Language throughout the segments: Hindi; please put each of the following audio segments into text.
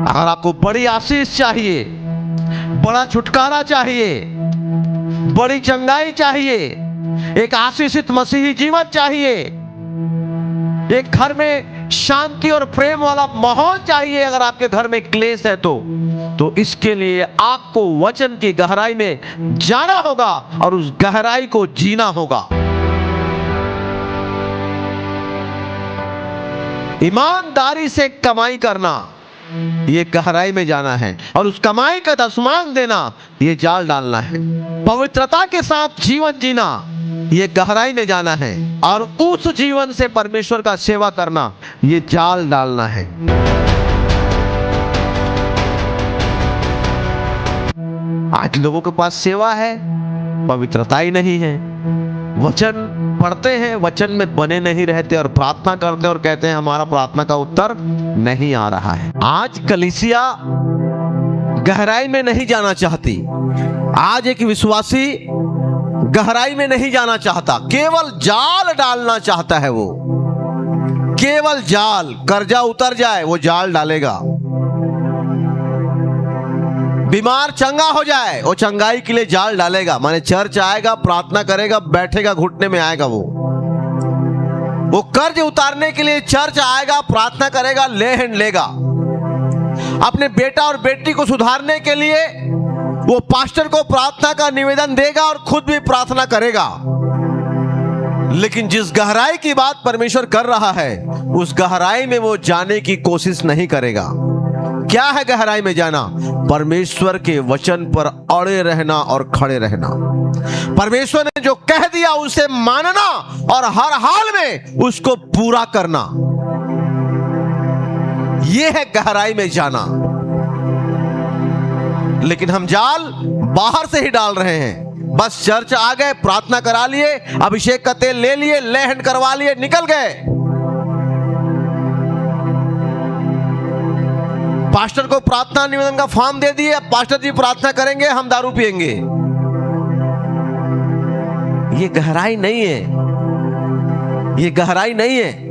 अगर आपको बड़ी आशीष चाहिए, बड़ा छुटकारा चाहिए, बड़ी चंगाई चाहिए, एक आशीषित मसीही जीवन चाहिए, एक घर में शांति और प्रेम वाला माहौल चाहिए, अगर आपके घर में क्लेश है तो इसके लिए आपको वचन की गहराई में जाना होगा और उस गहराई को जीना होगा। ईमानदारी से कमाई करना, ये गहराई में जाना है, और उस कमाई का दशमांश देना, ये जाल डालना है। पवित्रता के साथ जीवन जीना, ये गहराई में जाना है, और उस जीवन से परमेश्वर का सेवा करना, ये जाल डालना है। आज लोगों के पास सेवा है, पवित्रता ही नहीं है। वचन पढ़ते हैं, वचन में बने नहीं रहते, और प्रार्थना करते हैं और कहते हैं हमारा प्रार्थना का उत्तर नहीं आ रहा है। आज कलीसिया गहराई में नहीं जाना चाहती। आज एक विश्वासी गहराई में नहीं जाना चाहता, केवल जाल डालना चाहता है। वो केवल जाल, कर्जा उतर जाए वो जाल डालेगा, बीमार चंगा हो जाए वो चंगाई के लिए जाल डालेगा। माने चर्च आएगा, प्रार्थना करेगा, बैठेगा, घुटने में आएगा, वो कर्ज उतारने के लिए चर्च आएगा, प्रार्थना करेगा, ले हैंड लेगा। अपने बेटा और बेटी को सुधारने के लिए वो पास्टर को प्रार्थना का निवेदन देगा और खुद भी प्रार्थना करेगा। लेकिन जिस गहराई की बात परमेश्वर कर रहा है, उस गहराई में वो जाने की कोशिश नहीं करेगा। क्या है गहराई में जाना? परमेश्वर के वचन पर अड़े रहना और खड़े रहना। परमेश्वर ने जो कह दिया उसे मानना और हर हाल में उसको पूरा करना, यह है गहराई में जाना। लेकिन हम जाल बाहर से ही डाल रहे हैं। बस चर्च आ गए, प्रार्थना करा लिए, अभिषेक का तेल ले लिए, लेहन करवा लिए, निकल गए। पास्टर को प्रार्थना निवेदन का फॉर्म दे दिए, पास्टर जी प्रार्थना करेंगे, हम दारू पिएंगे। ये गहराई नहीं है, ये गहराई नहीं है।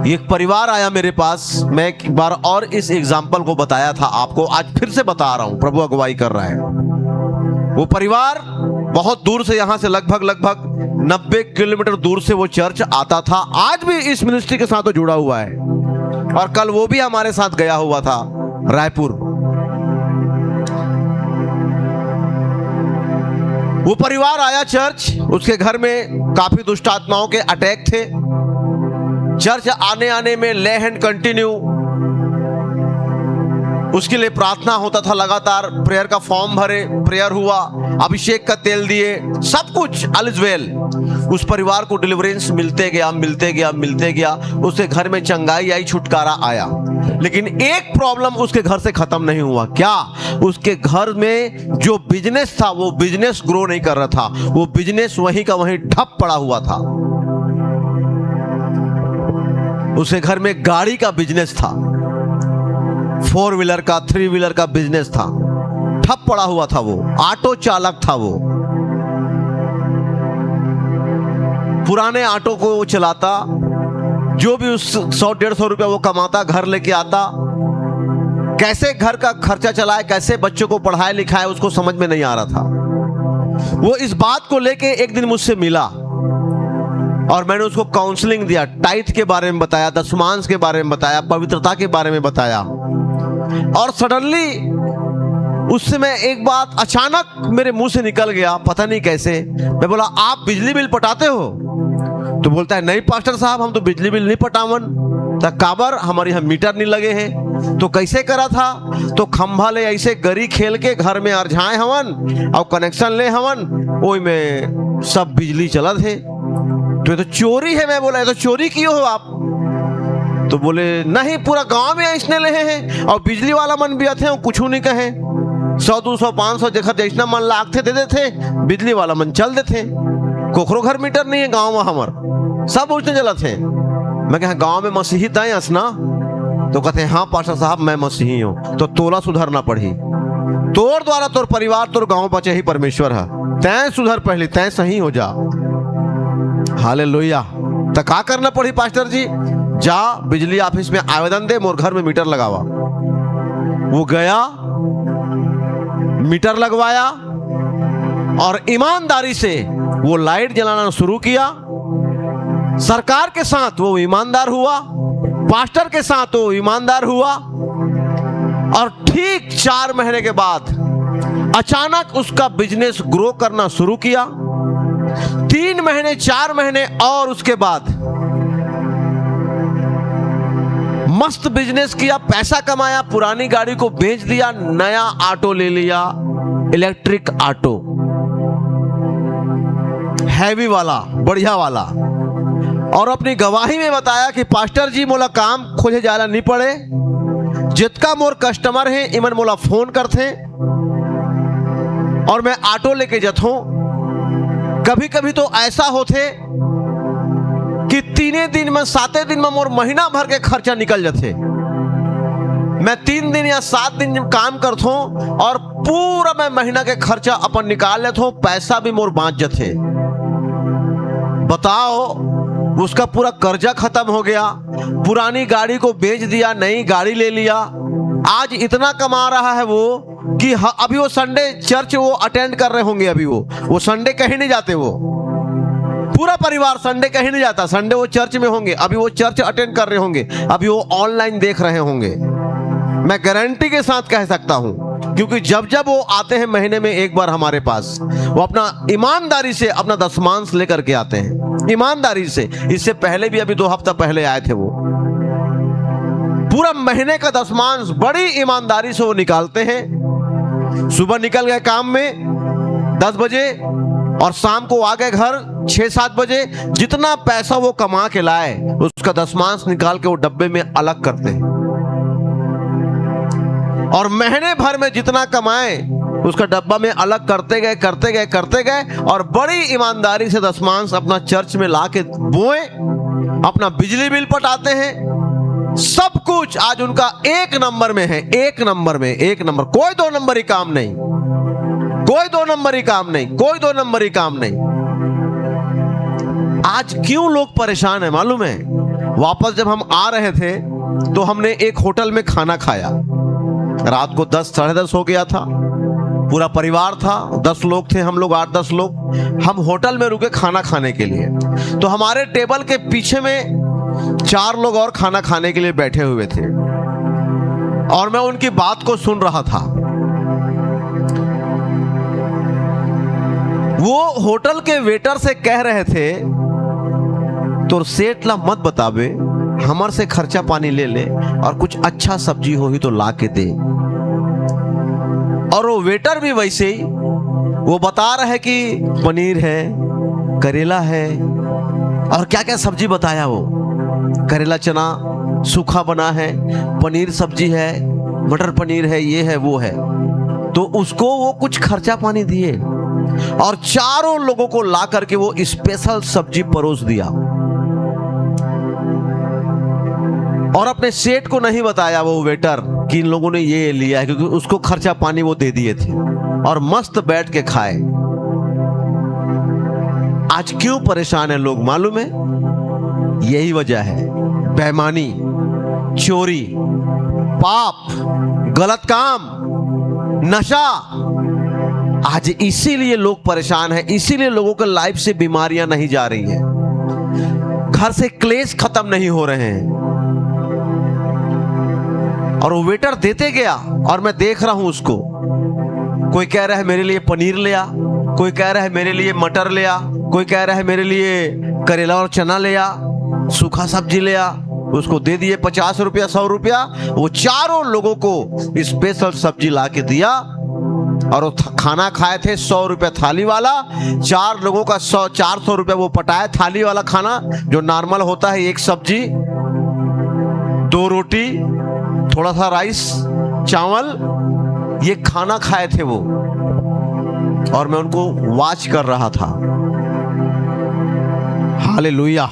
एक परिवार आया मेरे पास, मैं एक बार और इस एग्जाम्पल को बताया था आपको, आज फिर से बता रहा हूं, प्रभु अगुवाई कर रहा है। वो परिवार बहुत दूर से, यहां से लगभग 90 किलोमीटर दूर से वो चर्च आता था। आज भी इस मिनिस्ट्री के साथ तो जुड़ा हुआ है, और कल वो भी हमारे साथ गया हुआ था रायपुर। वो परिवार आया चर्च, उसके घर में काफी दुष्ट आत्माओं के अटैक थे। चर्च आने में ले हैंड कंटिन्यू, उसके लिए प्रार्थना होता था लगातार, प्रेयर का फॉर्म भरे, प्रेयर हुआ, अभिषेक का तेल दिए, सब कुछ ऑल इज वेल। उस परिवार को डिलीवरेंस मिलते गया, उसके घर में चंगाई आई, छुटकारा आया। लेकिन एक प्रॉब्लम उसके घर से खत्म नहीं हुआ। क्या? उसके घर में जो बिजनेस था वो बिजनेस ग्रो नहीं कर रहा था, वो बिजनेस वहीं का वहीं ठप पड़ा हुआ था। उसके घर में गाड़ी का बिजनेस था, 4 व्हीलर का, 3 व्हीलर का बिजनेस था, ठप पड़ा हुआ था। वो ऑटो चालक था। वो पुराने ऑटो को वो चलाता, जो भी उस 100-150 रुपया वो कमाता, घर लेके आता। कैसे घर का खर्चा चलाए, कैसे बच्चों को पढ़ाए लिखाए, उसको समझ में नहीं आ रहा था। वो इस बात को लेके एक दिन मुझसे मिला और मैंने उसको काउंसलिंग दिया, टाइथ के बारे में बताया, दशमांश के बारे में बताया, पवित्रता के बारे में बताया। और सडनली उससे मैं एक बात अचानक मेरे मुंह से निकल गया, पता नहीं कैसे। मैं बोला, आप बिजली बिल पटाते हो? तो बोलता है, नहीं पास्टर साहब, हम तो बिजली बिल नहीं पटावन। तो काबर हमारे यहाँ मीटर नहीं लगे हैं। तो कैसे करा था? तो खंभा ले ऐसे गरी खेल के घर में अरझाए हवन और कनेक्शन ले हवन, ओई में सब बिजली चला थे। तो ये तो चोरी है। मैं बोला, ये तो चोरी किए हो आप? तो बोले, नहीं, पूरा गांव में इसने ले हैं, और बिजली वाला मन भी आते हैं, कुछ नहीं कहे। 100, 200, 500 जगह जैसना मन लागते दे देते, बिजली वाला मन चल देते। कोखरो घर मीटर नहीं है गांव में, हमार सब उसने चला थे। मैं कहा, गांव में मसीही तय ना? तो कहते हैं, हाँ पास्टर साहब, मैं मसीही हूं। तो तोला सुधरना पड़ी, तोर द्वारा तोर परिवार तोर गांव बचे ही परमेश्वर है। तय सुधर, पहले तय सही हो जा। हालेलुया। तो क्या करना पड़ी पास्टर जी? जा बिजली ऑफिस में आवेदन दे, मोर घर में मीटर लगावा। वो गया, मीटर लगवाया और ईमानदारी से वो लाइट जलाना शुरू किया। सरकार के साथ वो ईमानदार हुआ, पास्टर के साथ वो ईमानदार हुआ और ठीक 4 महीने के बाद अचानक उसका बिजनेस ग्रो करना शुरू किया। 3 महीने, 4 महीने और उसके बाद मस्त बिजनेस किया, पैसा कमाया, पुरानी गाड़ी को बेच दिया, नया ऑटो ले लिया, इलेक्ट्रिक ऑटो, हैवी वाला, बढ़िया वाला। और अपनी गवाही में बताया कि पास्टर जी मोला काम खोजे जाला नहीं पड़े, जितना मोर कस्टमर हैं इमन मोला फोन करते और मैं ऑटो लेके जथूं। कभी कभी तो ऐसा होते कि 3 दिन में 7 दिन में मोर महीना भर के खर्चा निकल जाते। मैं 3 दिन या 7 दिन काम करता हूं और पूरा मैं महीना के खर्चा अपन निकाल लेता हूं, पैसा भी मोर बाँच जाते। बताओ, उसका पूरा कर्जा खत्म हो गया, पुरानी गाड़ी को बेच दिया, नई गाड़ी ले लिया। आज इतना कमा रहा है वो कि अभी वो संडे चर्च वो अटेंड कर रहे होंगे। अभी वो संडे कहीं नहीं जाते, वो पूरा परिवार संडे कहीं नहीं जाता, संडे वो चर्च में होंगे। अभी वो चर्च अटेंड कर रहे होंगे, अभी वो ऑनलाइन देख रहे होंगे। मैं गारंटी के साथ कह सकता हूं, क्योंकि जब जब वो आते हैं महीने में एक बार हमारे पास, वो अपना ईमानदारी से अपना दशमांश लेकर के आते हैं, ईमानदारी से। इससे पहले भी अभी 2 हफ्ता पहले आए थे, वो पूरा महीने का दशमांश बड़ी ईमानदारी से वो निकालते हैं। सुबह निकल गए काम में 10 बजे और शाम को आ गए घर 6-7 बजे। जितना पैसा वो कमा के लाए उसका दशमांश निकाल के वो डब्बे में अलग करते हैं और महीने भर में जितना कमाए उसका डब्बा में अलग करते गए और बड़ी ईमानदारी से दशमांश अपना चर्च में ला के बोए, अपना बिजली बिल पटाते हैं। सब कुछ आज उनका 1 नंबर में है, 1 नंबर में, 1 नंबर। कोई 2 नंबरी काम नहीं, कोई 2 नंबरी काम नहीं, कोई 2 नंबरी काम नहीं। आज क्यों लोग परेशान है मालूम है? वापस जब हम आ रहे थे तो हमने एक होटल में खाना खाया। रात को 10, साढ़े 10 हो गया था। पूरा परिवार था, 10 लोग थे हम लोग, 8-10 लोग। हम होटल में रुके खाना खाने के लिए। तो हमारे टेबल के पीछे में 4 लोग और खाना खाने के लिए बैठे हुए थे और मैं उनकी बात को सुन रहा था। वो होटल के वेटर से कह रहे थे, तो सेठ ला मत बतावे, हमर से खर्चा पानी ले ले और कुछ अच्छा सब्जी हो ही तो ला के दे। और वो वेटर भी वैसे ही, वो बता रहे कि पनीर है, करेला है और क्या क्या सब्जी बताया वो। करेला चना सूखा बना है, पनीर सब्जी है, मटर पनीर है, ये है वो है। तो उसको वो कुछ खर्चा पानी दिए और 4 लोगों को ला करके वो स्पेशल सब्जी परोस दिया और अपने सेठ को नहीं बताया वो वेटर कि इन लोगों ने ये लिया है, क्योंकि उसको खर्चा पानी वो दे दिए थे और मस्त बैठ के खाए। आज क्यों परेशान है लोग मालूम है? यही वजह है, बेईमानी, चोरी, पाप, गलत काम, नशा। आज इसीलिए लोग परेशान हैं, इसीलिए लोगों के लाइफ से बीमारियां नहीं जा रही हैं, घर से क्लेश खत्म नहीं हो रहे हैं। और वो वेटर देते गया और मैं देख रहा हूं उसको। कोई कह रहा है मेरे लिए पनीर ले आ, कोई कह रहा है मेरे लिए मटर ले आ, कोई कह रहा है मेरे लिए करेला और चना ले आ, सूखा सब्जी ले आ। उसको दे दिए 50 रुपया, 100 रुपया। वो 4 लोगों को स्पेशल सब्जी ला के दिया और वो खाना खाए थे 100 रुपया थाली वाला। 4 लोगों का 400 रुपया वो पटाया थाली वाला खाना, जो नॉर्मल होता है, 1 सब्जी, 2 रोटी, थोड़ा सा राइस, चावल, ये खाना खाए थे वो। और मैं उनको वॉच कर रहा था। हालेलुया।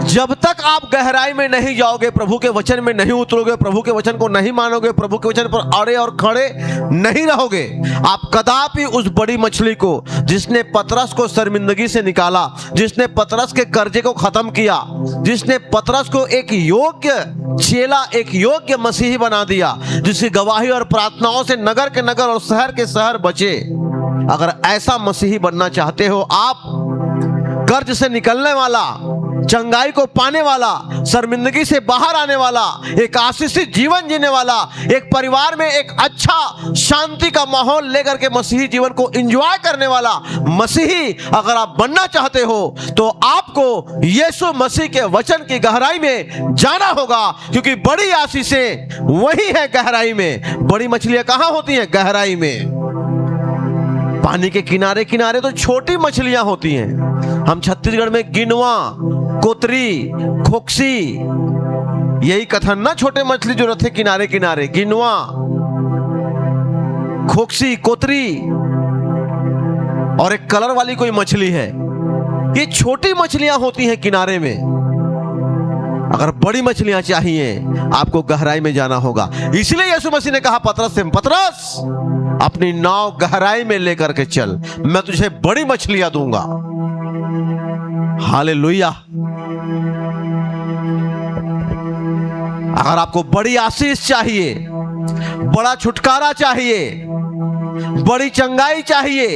जब तक तक आप गहराई में नहीं जाओगे, प्रभु के वचन में नहीं उतरोगे, प्रभु के वचन को नहीं मानोगे, प्रभु के वचन पर अड़े और खड़े नहीं रहोगे, आप कदापि उस बड़ी मछली को, जिसने पतरस को शर्मिंदगी से निकाला, जिसने पतरस के कर्जे को खत्म किया, जिसने पतरस को एक योग्य चेला, एक योग्य मसीही बना दिया, जिसकी गवाही और प्रार्थनाओं से नगर के नगर और शहर के शहर बचे, अगर ऐसा मसीही बनना चाहते हो, आप कर्ज से निकलने वाला, चंगाई को पाने वाला, शर्मिंदगी से बाहर आने वाला, एक आशीषित जीवन जीने वाला, एक परिवार में एक अच्छा शांति का माहौल लेकर के मसीही जीवन को एंजॉय करने वाला मसीही अगर आप बनना चाहते हो, तो आपको यीशु मसीह के वचन की गहराई में जाना होगा, क्योंकि बड़ी आशीषें वही है गहराई में। बड़ी मछलियां कहां होती हैं? गहराई में। पानी के किनारे किनारे तो छोटी मछलियां होती हैं। हम छत्तीसगढ़ में गिनवा, कोतरी, खोक्सी, यही कथन ना, छोटे मछली जो रहते किनारे किनारे, गिनवा, खोक्सी, कोतरी, और एक कलर वाली कोई मछली है, ये छोटी मछलियां होती हैं किनारे में। अगर बड़ी मछलियां चाहिए, आपको गहराई में जाना होगा। इसलिए यीशु मसीह ने कहा पतरस से, पतरस अपनी नाव गहराई में लेकर के चल, मैं तुझे बड़ी मछलियां दूंगा। हालेलुया। अगर आपको बड़ी आशीष चाहिए, बड़ा छुटकारा चाहिए, बड़ी चंगाई चाहिए,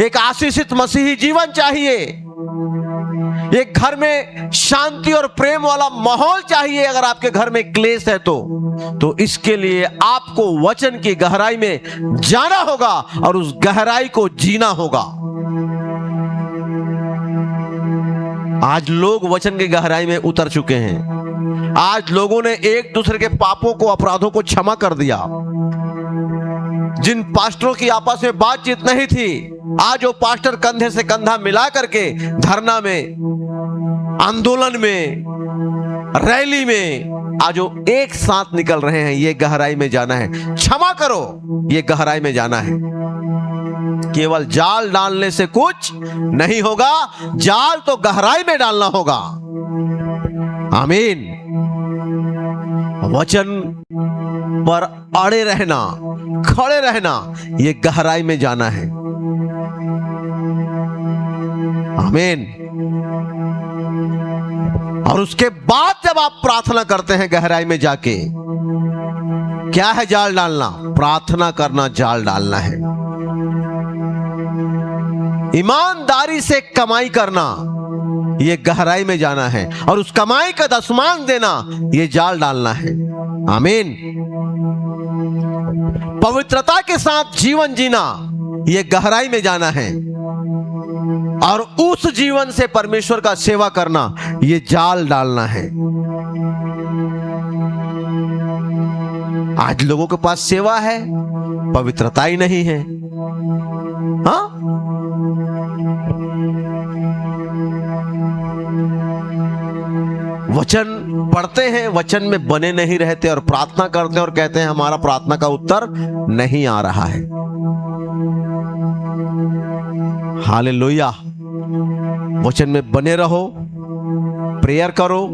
एक आशीषित मसीही जीवन चाहिए, एक घर में शांति और प्रेम वाला माहौल चाहिए, अगर आपके घर में क्लेश है तो इसके लिए आपको वचन की गहराई में जाना होगा और उस गहराई को जीना होगा। आज लोग वचन की गहराई में उतर चुके हैं। आज लोगों ने एक दूसरे के पापों को, अपराधों को क्षमा कर दिया। जिन पास्टरों की आपस में बातचीत नहीं थी, आज वो पास्टर कंधे से कंधा मिला करके धरना में, आंदोलन में, रैली में आज वो एक साथ निकल रहे हैं। ये गहराई में जाना है। क्षमा करो, ये गहराई में जाना है। केवल जाल डालने से कुछ नहीं होगा, जाल तो गहराई में डालना होगा। आमीन। वचन पर अड़े रहना, खड़े रहना, ये गहराई में जाना है। आमीन। और उसके बाद जब आप प्रार्थना करते हैं गहराई में जाके, क्या है जाल डालना? प्रार्थना करना जाल डालना है। ईमानदारी से कमाई करना, ये गहराई में जाना है। और उस कमाई का दशमांश देना, ये जाल डालना है। आमीन। पवित्रता के साथ जीवन जीना, ये गहराई में जाना है। और उस जीवन से परमेश्वर का सेवा करना, ये जाल डालना है। आज लोगों के पास सेवा है, पवित्रता ही नहीं है। हाँ, वचन पढ़ते हैं, वचन में बने नहीं रहते, और प्रार्थना करते हैं और कहते हैं हमारा प्रार्थना का उत्तर नहीं आ रहा है। हालेलुया। वचन में बने रहो, प्रेयर करो,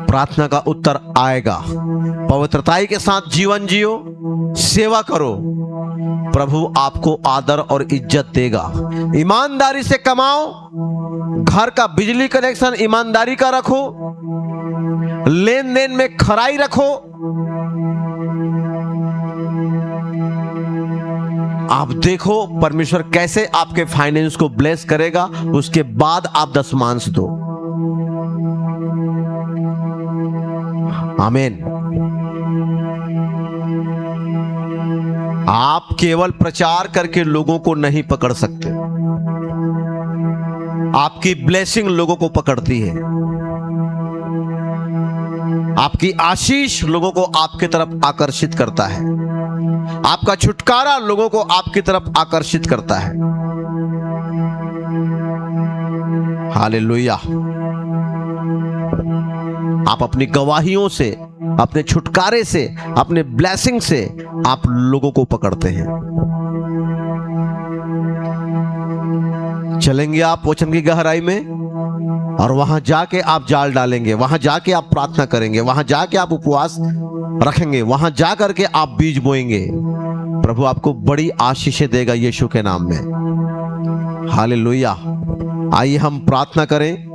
प्रार्थना का उत्तर आएगा। पवित्रताई के साथ जीवन जियो, सेवा करो, प्रभु आपको आदर और इज्जत देगा। ईमानदारी से कमाओ, घर का बिजली कनेक्शन ईमानदारी का रखो, लेन देन में खराई रखो। आप देखो परमेश्वर कैसे आपके फाइनेंस को ब्लेस करेगा, उसके बाद आप दशमांश दो। आमीन। आप केवल प्रचार करके लोगों को नहीं पकड़ सकते, आपकी ब्लेसिंग लोगों को पकड़ती है। आपकी आशीष लोगों को आपकी तरफ आकर्षित करता है, आपका छुटकारा लोगों को आपकी तरफ आकर्षित करता है। हालेलुया। आप अपनी गवाहियों से, अपने छुटकारे से, अपने ब्लेसिंग से आप लोगों को पकड़ते हैं। चलेंगे आप वचन की गहराई में। और वहां जाके आप जाल डालेंगे, वहां जाके आप प्रार्थना करेंगे, वहां जाके आप उपवास रखेंगे, वहां जा करके आप बीज बोएंगे, प्रभु आपको बड़ी आशीषें देगा यीशु के नाम में। हालेलुया। आइए हम प्रार्थना करें।